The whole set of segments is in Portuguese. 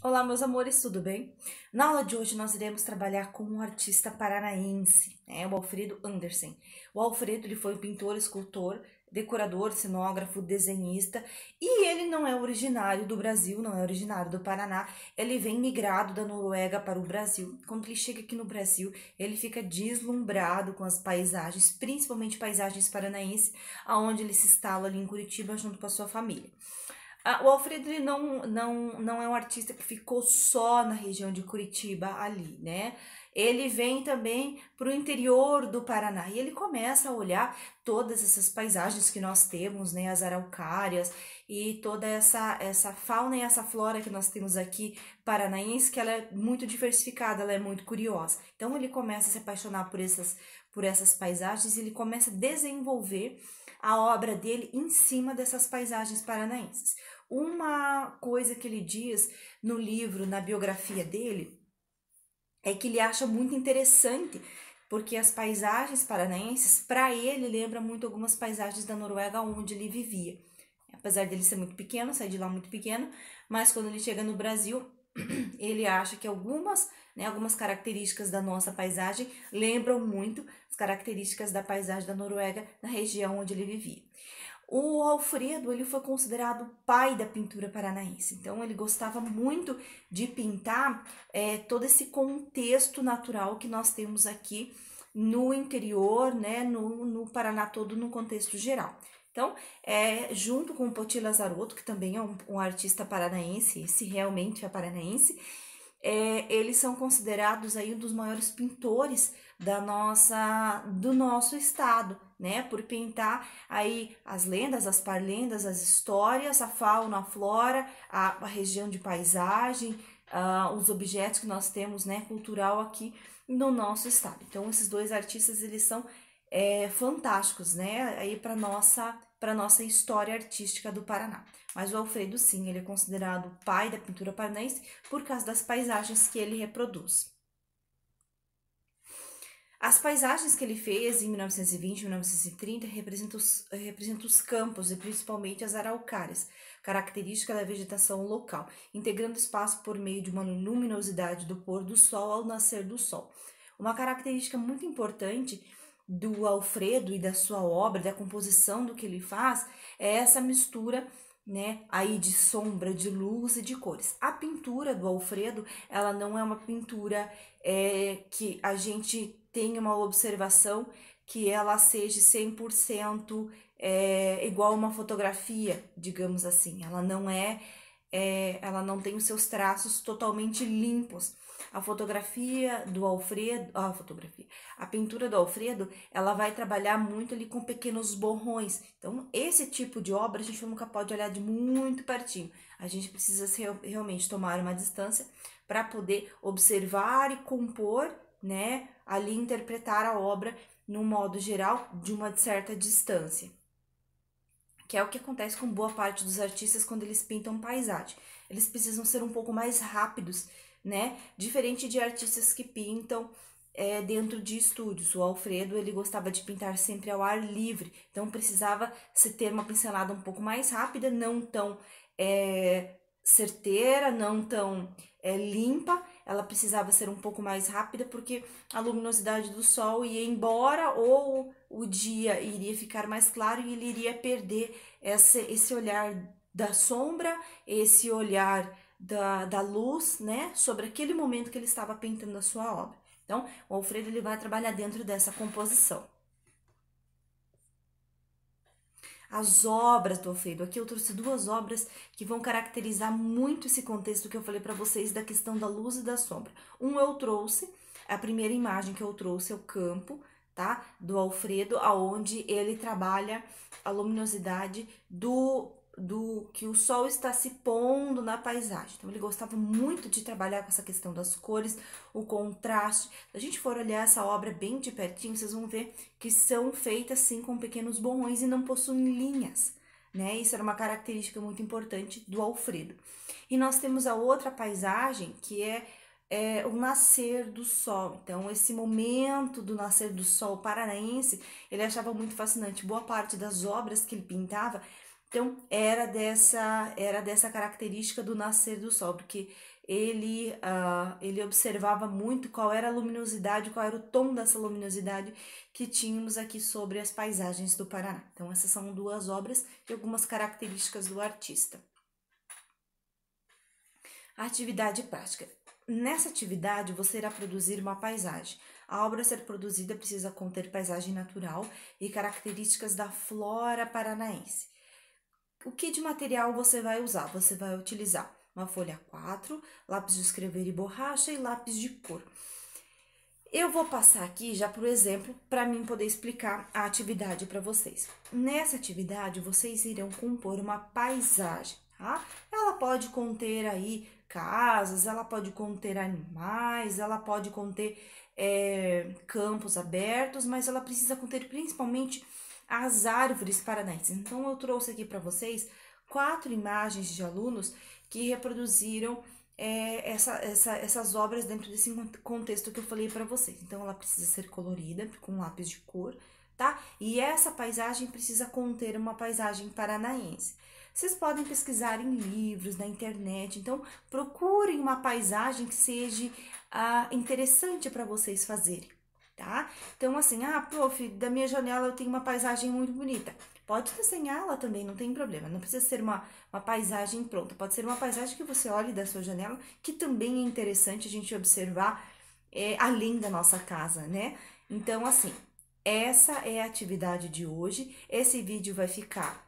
Olá, meus amores, tudo bem? Na aula de hoje nós iremos trabalhar com um artista paranaense, o Alfredo Andersen. O Alfredo ele foi um pintor, escultor, decorador, cenógrafo, desenhista e ele não é originário do Brasil, não é originário do Paraná. Ele vem migrado da Noruega para o Brasil. Quando ele chega aqui no Brasil, ele fica deslumbrado com as paisagens, principalmente paisagens paranaenses, aonde ele se instala ali em Curitiba junto com a sua família. O Alfredo ele não é um artista que ficou só na região de Curitiba ali, né? Ele vem também para o interior do Paraná e ele começa a olhar todas essas paisagens que nós temos, né? As araucárias e toda essa fauna e essa flora que nós temos aqui paranaense, que ela é muito diversificada, ela é muito curiosa. Então ele começa a se apaixonar por essas paisagens e ele começa a desenvolver a obra dele em cima dessas paisagens paranaenses. Uma coisa que ele diz no livro, na biografia dele, é que ele acha muito interessante, porque as paisagens paranaenses, para ele, lembra muito algumas paisagens da Noruega onde ele vivia. Apesar dele ser muito pequeno, sair de lá muito pequeno, mas quando ele chega no Brasil, ele acha que algumas características da nossa paisagem lembram muito as características da paisagem da Noruega na região onde ele vivia. O Alfredo ele foi considerado o pai da pintura paranaense, então ele gostava muito de pintar todo esse contexto natural que nós temos aqui no interior, né, no Paraná todo, no contexto geral. Então, junto com o Poti Lazarotto, que também é um artista paranaense, esse realmente é paranaense, eles são considerados aí um dos maiores pintores do nosso estado, né? Por pintar aí as lendas, as parlendas, as histórias, a fauna, a flora, a região de paisagem, os objetos que nós temos, né? Cultural aqui no nosso estado. Então, esses dois artistas, eles são fantásticos, né? Aí para nossa história artística do Paraná. Mas o Alfredo, sim, ele é considerado o pai da pintura paranaense por causa das paisagens que ele reproduz. As paisagens que ele fez em 1920 e 1930 representam os campos e principalmente as araucárias, característica da vegetação local, integrando o espaço por meio de uma luminosidade do pôr do sol ao nascer do sol. Uma característica muito importante do Alfredo e da sua obra, da composição do que ele faz, é essa mistura, né, aí de sombra, de luz e de cores. A pintura do Alfredo, ela não é uma pintura que a gente tenha uma observação que ela seja 100% igual uma fotografia, digamos assim. Ela não tem os seus traços totalmente limpos. A pintura do Alfredo, ela vai trabalhar muito ali com pequenos borrões. Então, esse tipo de obra a gente nunca pode olhar de muito pertinho. A gente precisa realmente tomar uma distância para poder observar e compor, né, ali interpretar a obra no modo geral de uma certa distância. Que é o que acontece com boa parte dos artistas quando eles pintam paisagem. Eles precisam ser um pouco mais rápidos, né? Diferente de artistas que pintam dentro de estúdios. O Alfredo, ele gostava de pintar sempre ao ar livre, então precisava se ter uma pincelada um pouco mais rápida, não tão certeira, não tão limpa, ela precisava ser um pouco mais rápida porque a luminosidade do sol ia embora ou o dia iria ficar mais claro e ele iria perder esse olhar da sombra, esse olhar da luz, né, sobre aquele momento que ele estava pintando a sua obra. Então, o Alfredo ele vai trabalhar dentro dessa composição. As obras do Alfredo. Aqui eu trouxe duas obras que vão caracterizar muito esse contexto que eu falei para vocês da questão da luz e da sombra. Eu trouxe, a primeira imagem que eu trouxe é o campo, tá? Do Alfredo, aonde ele trabalha a luminosidade do que o sol está se pondo na paisagem. Então, ele gostava muito de trabalhar com essa questão das cores, o contraste. Se a gente for olhar essa obra bem de pertinho, vocês vão ver que são feitas, sim, com pequenos borrões e não possuem linhas, né? Isso era uma característica muito importante do Alfredo. E nós temos a outra paisagem, que é o nascer do sol. Então, esse momento do nascer do sol paranaense, ele achava muito fascinante. Boa parte das obras que ele pintava Então, era dessa característica do nascer do sol, porque ele observava muito qual era a luminosidade, qual era o tom dessa luminosidade que tínhamos aqui sobre as paisagens do Paraná. Então, essas são duas obras e algumas características do artista. Atividade prática. Nessa atividade, você irá produzir uma paisagem. A obra a ser produzida precisa conter paisagem natural e características da flora paranaense. O que de material você vai usar? Você vai utilizar uma folha A4, lápis de escrever e borracha e lápis de cor. Eu vou passar aqui já por exemplo para mim poder explicar a atividade para vocês. Nessa atividade, vocês irão compor uma paisagem, tá? Ela pode conter aí casas, ela pode conter animais, ela pode conter campos abertos, mas ela precisa conter principalmente as árvores paranaenses. Então, eu trouxe aqui para vocês 4 imagens de alunos que reproduziram essas obras dentro desse contexto que eu falei para vocês. Então, ela precisa ser colorida com lápis de cor, tá? E essa paisagem precisa conter uma paisagem paranaense. Vocês podem pesquisar em livros, na internet, então procurem uma paisagem que seja interessante para vocês fazerem, tá? Então, assim, prof, da minha janela eu tenho uma paisagem muito bonita. Pode desenhá-la também, não tem problema. Não precisa ser uma paisagem pronta. Pode ser uma paisagem que você olhe da sua janela, que também é interessante a gente observar além da nossa casa, né? Então, assim, essa é a atividade de hoje. Esse vídeo vai ficar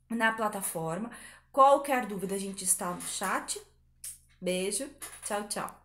na plataforma. Qualquer dúvida, a gente está no chat. Beijo, tchau, tchau.